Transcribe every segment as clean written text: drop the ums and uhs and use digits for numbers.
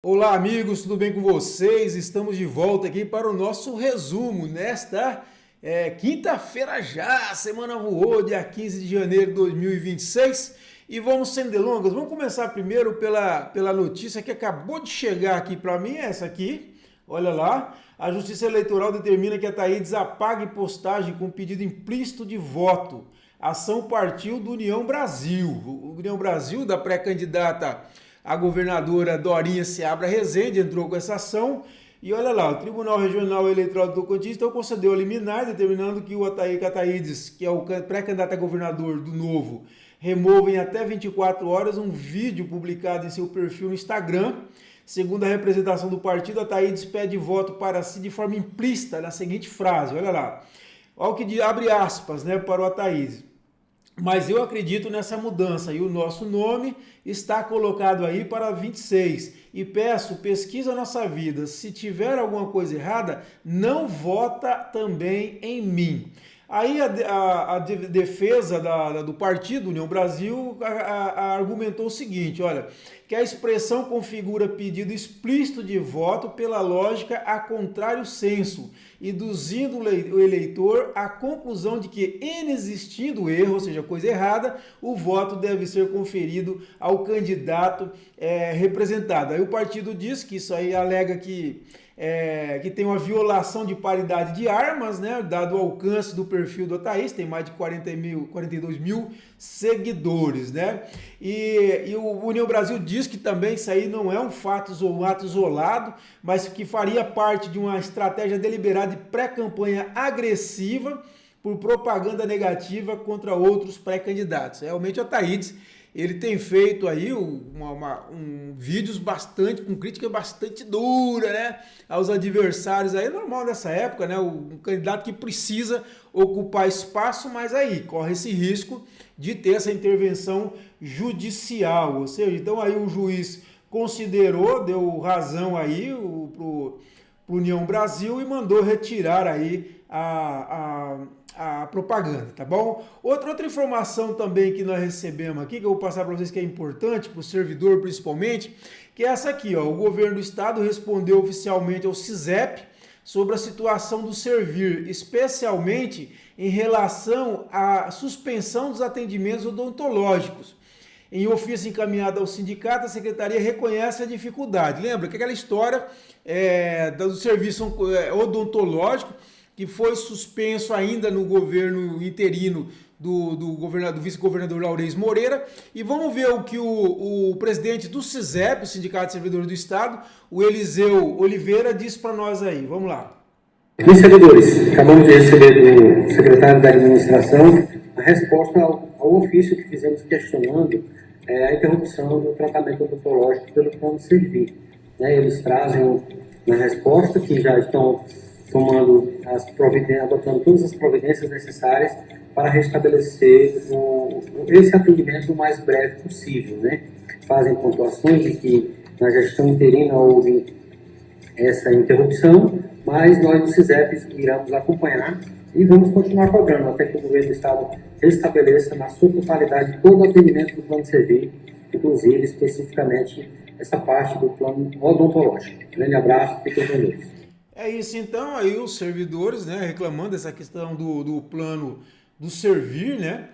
Olá, amigos, tudo bem com vocês? Estamos de volta aqui para o nosso resumo nesta quinta-feira já. A semana voou, dia 15 de janeiro de 2026. E vamos sem delongas, vamos começar primeiro pela notícia que acabou de chegar aqui para mim, essa aqui. Olha lá, a Justiça Eleitoral determina que a Thaídes apague postagem com pedido implícito de voto. Ação partiu do União Brasil. O União Brasil, da pré-candidata a governadora Dorinha Seabra Rezende, entrou com essa ação. E olha lá, o Tribunal Regional Eleitoral do Tocantins então concedeu a liminar, determinando que o Ataídes, que é o pré-candidato a governador do Novo, remova em até 24 horas um vídeo publicado em seu perfil no Instagram. Segundo a representação do partido, Ataídes pede voto para si de forma implícita na seguinte frase, olha lá. Olha o que abre aspas, né, para o Ataídes. Mas eu acredito nessa mudança e o nosso nome está colocado aí para 26. E peço, pesquisa nossa vida. Se tiver alguma coisa errada, não vota também em mim. Aí a defesa do partido União Brasil argumentou o seguinte, olha, que a expressão configura pedido explícito de voto pela lógica a contrário senso, induzindo o eleitor à conclusão de que, inexistindo erro, ou seja, coisa errada, o voto deve ser conferido ao candidato representado. Aí o partido diz que isso aí alega que tem uma violação de paridade de armas, né, dado o alcance do perfil do Ataídes, tem mais de 42 mil seguidores, né? E o União Brasil diz que também isso aí não é um ato isolado, mas que faria parte de uma estratégia deliberada de pré-campanha agressiva por propaganda negativa contra outros pré-candidatos. Realmente o Ataídes, ele tem feito aí vídeos com crítica bastante dura, né, aos adversários, aí é normal nessa época, né, um candidato que precisa ocupar espaço, mas aí corre esse risco de ter essa intervenção judicial, ou seja, então aí o juiz considerou, deu razão aí pro União Brasil e mandou retirar aí a propaganda, tá bom? Outra informação também que nós recebemos aqui, que eu vou passar para vocês que é importante, para o servidor principalmente, que é essa aqui, ó. O governo do estado respondeu oficialmente ao SISEP sobre a situação do Servir, especialmente em relação à suspensão dos atendimentos odontológicos. Em ofício encaminhado ao sindicato, a secretaria reconhece a dificuldade. Lembra que aquela história do serviço odontológico que foi suspenso ainda no governo interino do vice-governador Laurez Moreira. E vamos ver o que o presidente do SISEP, o Sindicato de Servidores do Estado, o Eliseu Oliveira, disse para nós aí. Vamos lá. Meus servidores, acabamos de receber do secretário da administração a resposta ao ofício que fizemos questionando a interrupção do tratamento odontológico pelo plano de servir. Eles trazem na resposta que já estão tomando adotando todas as providências necessárias para restabelecer esse atendimento o mais breve possível. Fazem pontuações de que na gestão interina houve essa interrupção, mas nós do SISEP iremos acompanhar e vamos continuar cobrando até que o governo do estado restabeleça na sua totalidade todo o atendimento do plano de serviço, inclusive especificamente essa parte do plano odontológico. Grande abraço, fiquem com Deus. É isso então, aí os servidores, né, reclamando dessa questão do plano do Servir, né,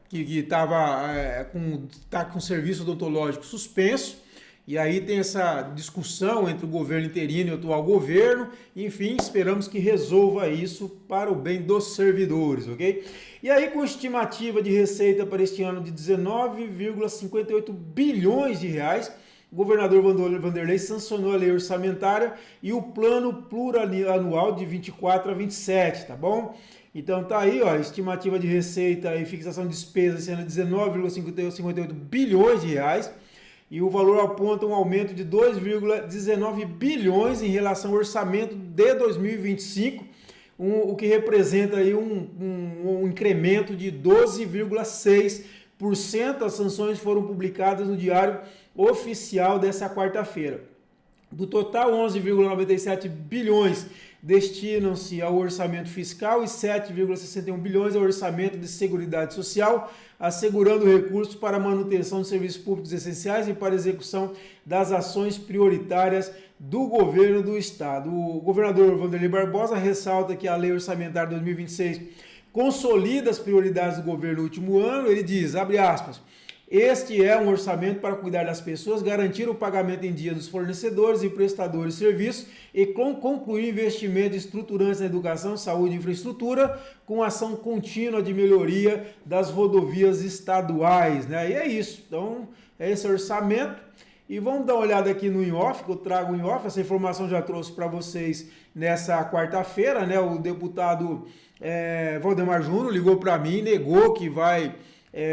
que estava com o serviço odontológico suspenso. E aí tem essa discussão entre o governo interino e o atual governo. Enfim, esperamos que resolva isso para o bem dos servidores, ok? E aí, com estimativa de receita para este ano de 19,58 bilhões de reais, o governador Vanderlei sancionou a lei orçamentária e o plano plurianual de 24 a 27, tá bom? Então tá aí, ó, estimativa de receita e fixação de despesas esse ano de 19,58 bilhões de reais. E o valor aponta um aumento de 2,19 bilhões em relação ao orçamento de 2025, o que representa aí um incremento de 12,6%. As sanções foram publicadas no Diário Oficial dessa quarta-feira. Do total, 11,97 bilhões destinam-se ao orçamento fiscal e 7,61 bilhões ao orçamento de Seguridade Social, assegurando recursos para a manutenção de serviços públicos essenciais e para a execução das ações prioritárias do governo do Estado. O governador Wanderley Barbosa ressalta que a Lei Orçamentária 2026 consolida as prioridades do governo no último ano. Ele diz, abre aspas, este é um orçamento para cuidar das pessoas, garantir o pagamento em dia dos fornecedores e prestadores de serviços e concluir investimentos estruturantes na educação, saúde e infraestrutura, com ação contínua de melhoria das rodovias estaduais, né? E é isso. Então, é esse orçamento. E vamos dar uma olhada aqui no in-off, que eu trago em off. Essa informação já trouxe para vocês nessa quarta-feira, né? O deputado Valdemar Júnior ligou para mim e negou que vai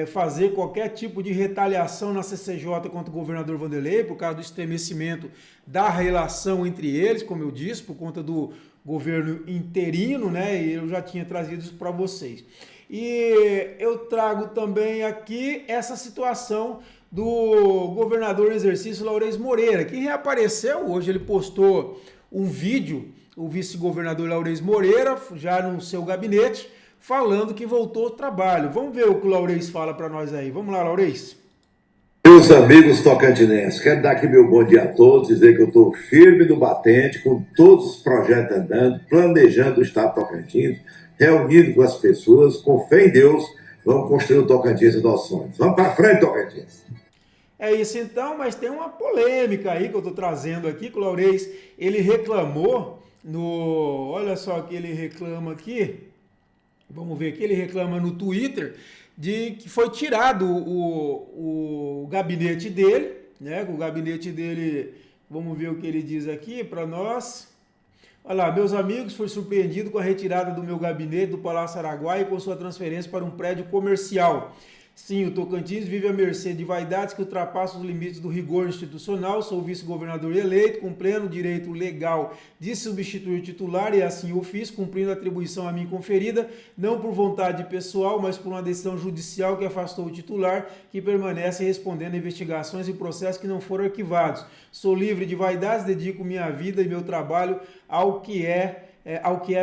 fazer qualquer tipo de retaliação na CCJ contra o governador Wanderlei, por causa do estremecimento da relação entre eles, como eu disse, por conta do governo interino, né? E eu já tinha trazido isso para vocês. E eu trago também aqui essa situação do governador em exercício Laurez Moreira, que reapareceu hoje. Ele postou um vídeo, o vice-governador Laurez Moreira, já no seu gabinete, falando que voltou ao trabalho. Vamos ver o que o Laurez fala para nós aí. Vamos lá, Laurez. Meus amigos tocantinenses, quero dar aqui meu bom dia a todos, dizer que eu estou firme no batente, com todos os projetos andando, planejando o Estado de Tocantins, reunido com as pessoas, com fé em Deus, vamos construir o Tocantins dos nossos sonhos. Vamos para frente, Tocantins. É isso então, mas tem uma polêmica aí que eu estou trazendo aqui, que o Laurez, ele reclamou no... Olha só que ele reclama aqui. Vamos ver aqui, ele reclama no Twitter de que foi tirado o gabinete dele, né? O gabinete dele, vamos ver o que ele diz aqui para nós. Olha lá, meus amigos, fui surpreendido com a retirada do meu gabinete do Palácio Araguaia e com sua transferência para um prédio comercial. Sim, o Tocantins vive à mercê de vaidades que ultrapassam os limites do rigor institucional. Sou vice-governador eleito, com pleno direito legal de substituir o titular, e assim o fiz, cumprindo a atribuição a mim conferida, não por vontade pessoal, mas por uma decisão judicial que afastou o titular, que permanece respondendo a investigações e processos que não foram arquivados. Sou livre de vaidades, dedico minha vida e meu trabalho ao que é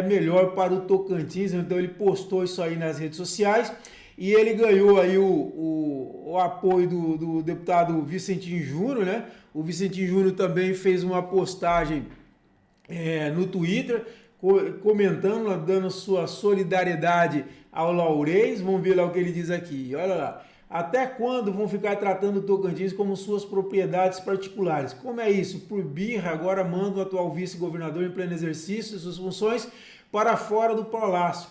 melhor para o Tocantins. Então ele postou isso aí nas redes sociais. E ele ganhou aí o apoio do deputado Vicentinho Júnior, né? O Vicentinho Júnior também fez uma postagem no Twitter, comentando, dando sua solidariedade ao Laurez. Vamos ver lá o que ele diz aqui. Olha lá. Até quando vão ficar tratando o Tocantins como suas propriedades particulares? Como é isso? Por birra, agora manda o atual vice-governador em pleno exercício de suas funções para fora do palácio.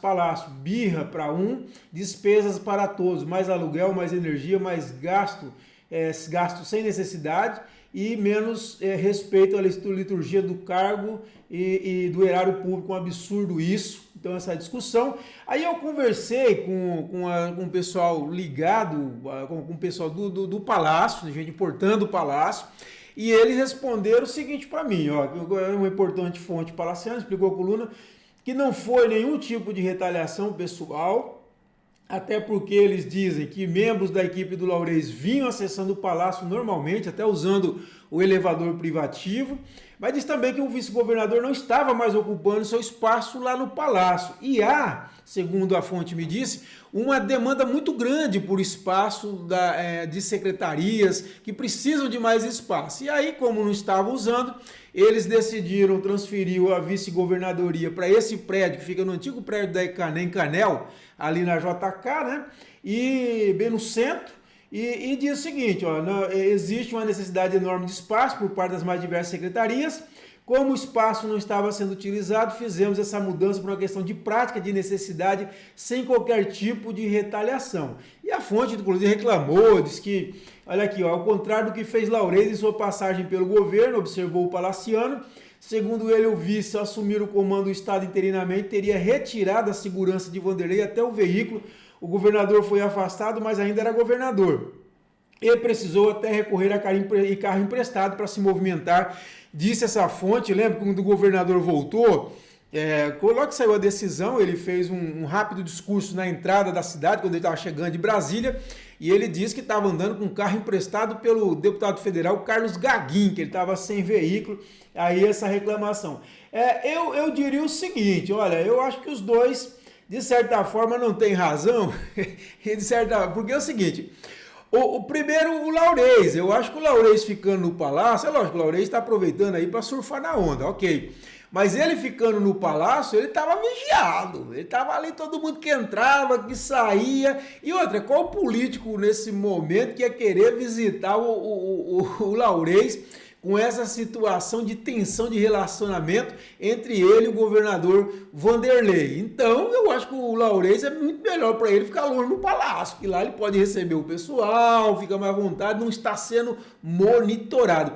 Birra para um, despesas para todos, mais aluguel, mais energia, mais gasto sem necessidade e menos respeito à liturgia do cargo e do erário público. Um absurdo isso. Então essa discussão. Aí eu conversei com o pessoal ligado, com o pessoal do Palácio, gente importando o Palácio, e eles responderam o seguinte para mim, ó, uma importante fonte palaciana, explicou a coluna, que não foi nenhum tipo de retaliação pessoal, até porque eles dizem que membros da equipe do Laurez vinham acessando o palácio normalmente, até usando o elevador privativo, mas diz também que o vice-governador não estava mais ocupando seu espaço lá no palácio. E há, segundo a fonte me disse, uma demanda muito grande por espaço de secretarias que precisam de mais espaço. E aí, como não estava usando, eles decidiram transferir a vice-governadoria para esse prédio, que fica no antigo prédio da Encanel, ali na JK, né? E bem no centro. E diz o seguinte, ó, existe uma necessidade enorme de espaço por parte das mais diversas secretarias. Como o espaço não estava sendo utilizado, fizemos essa mudança por uma questão de prática, de necessidade, sem qualquer tipo de retaliação. E a fonte, inclusive, reclamou, diz que, olha aqui, ó, ao contrário do que fez Laurez em sua passagem pelo governo, observou o palaciano, segundo ele, o vice, ao assumir o comando do Estado interinamente, teria retirado a segurança de Wanderlei até o veículo. O governador foi afastado, mas ainda era governador. E precisou até recorrer a carro emprestado para se movimentar, disse essa fonte. Lembra quando o governador voltou? Logo que saiu a decisão, ele fez um rápido discurso na entrada da cidade, quando ele estava chegando de Brasília, e ele disse que estava andando com um carro emprestado pelo deputado federal Carlos Gaguin, que ele estava sem veículo, aí essa reclamação. Eu diria o seguinte, olha, eu acho que os dois, de certa forma, não têm razão, porque é o seguinte... Primeiro, o Laurez. Eu acho que o Laurez ficando no Palácio, é lógico, o Laurez está aproveitando aí para surfar na onda, ok. Mas ele ficando no Palácio, ele estava vigiado. Ele estava ali, todo mundo que entrava, que saía. E outra, qual político nesse momento que ia querer visitar o Laurez com essa situação de tensão de relacionamento entre ele e o governador Vanderlei? Então, eu acho que o Laurez é muito melhor para ele ficar longe no Palácio, que lá ele pode receber o pessoal, fica mais à vontade, não está sendo monitorado.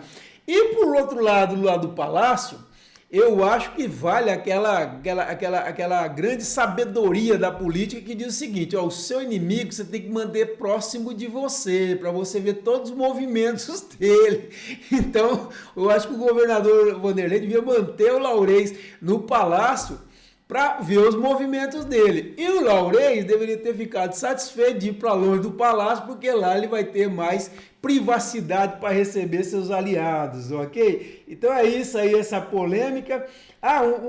E por outro lado, do lado do Palácio, eu acho que vale aquela grande sabedoria da política que diz o seguinte, ó, o seu inimigo você tem que manter próximo de você, para você ver todos os movimentos dele. Então, eu acho que o governador Vanderlei devia manter o Laurez no Palácio para ver os movimentos dele. E o Laurez deveria ter ficado satisfeito de ir para longe do Palácio, porque lá ele vai ter mais privacidade para receber seus aliados, ok? Então é isso aí, essa polêmica.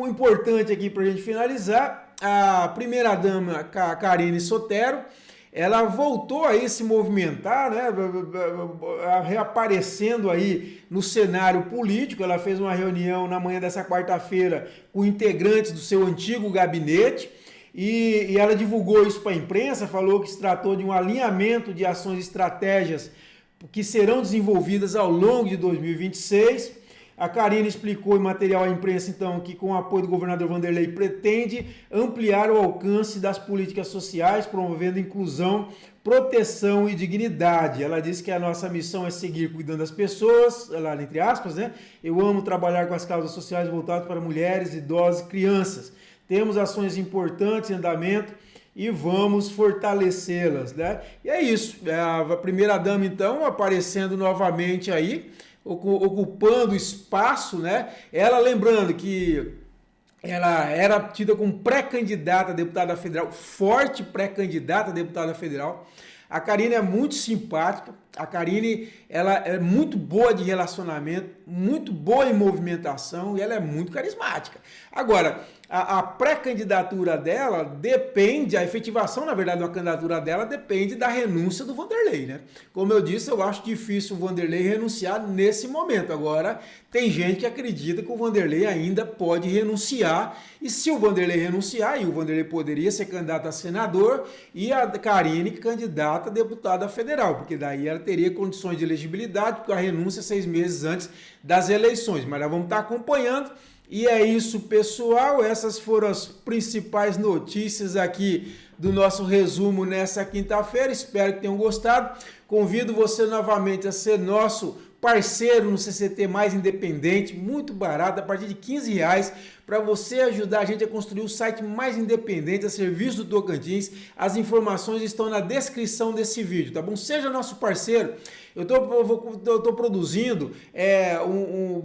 Um importante aqui para a gente finalizar, a primeira-dama Karine Sotero, ela voltou a se movimentar, né, reaparecendo aí no cenário político. Ela fez uma reunião na manhã dessa quarta-feira com integrantes do seu antigo gabinete e ela divulgou isso para a imprensa, falou que se tratou de um alinhamento de ações e estratégias que serão desenvolvidas ao longo de 2026. A Karine explicou em material à imprensa, então, que com o apoio do governador Vanderlei pretende ampliar o alcance das políticas sociais, promovendo inclusão, proteção e dignidade. Ela disse que a nossa missão é seguir cuidando das pessoas, lá entre aspas, né? Eu amo trabalhar com as causas sociais voltadas para mulheres, idosos e crianças. Temos ações importantes em andamento e vamos fortalecê-las, né? E é isso, a primeira-dama, então, aparecendo novamente aí, ocupando espaço, né? Ela, lembrando que ela era tida como pré-candidata a deputada federal, forte pré-candidata a deputada federal. A Karine é muito simpática, a Karine ela é muito boa de relacionamento, muito boa em movimentação e ela é muito carismática. Agora, a pré-candidatura dela depende, a efetivação, na verdade, da candidatura dela depende da renúncia do Vanderlei, né? Como eu disse, eu acho difícil o Vanderlei renunciar nesse momento. Agora, tem gente que acredita que o Vanderlei ainda pode renunciar, e se o Vanderlei renunciar, e o Vanderlei poderia ser candidato a senador, e a Karine candidata a deputada federal, porque daí ela teria condições de elegibilidade, porque a renúncia é 6 meses antes das eleições. Mas nós vamos estar acompanhando. E é isso, pessoal. Essas foram as principais notícias aqui do nosso resumo nessa quinta-feira. Espero que tenham gostado. Convido você novamente a ser nosso parceiro no CCT Mais Independente, muito barato, a partir de R$15, para você ajudar a gente a construir o site mais independente a serviço do Tocantins. As informações estão na descrição desse vídeo, tá bom? Seja nosso parceiro. Eu tô produzindo,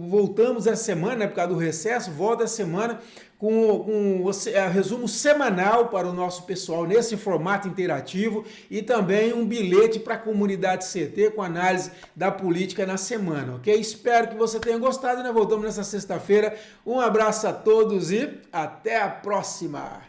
voltamos essa semana, né, por causa do recesso, volta essa semana com resumo semanal para o nosso pessoal nesse formato interativo e também um bilhete para a comunidade CT com análise da política na semana, ok? Espero que você tenha gostado, né? Voltamos nessa sexta-feira. Um abraço a todos e até a próxima!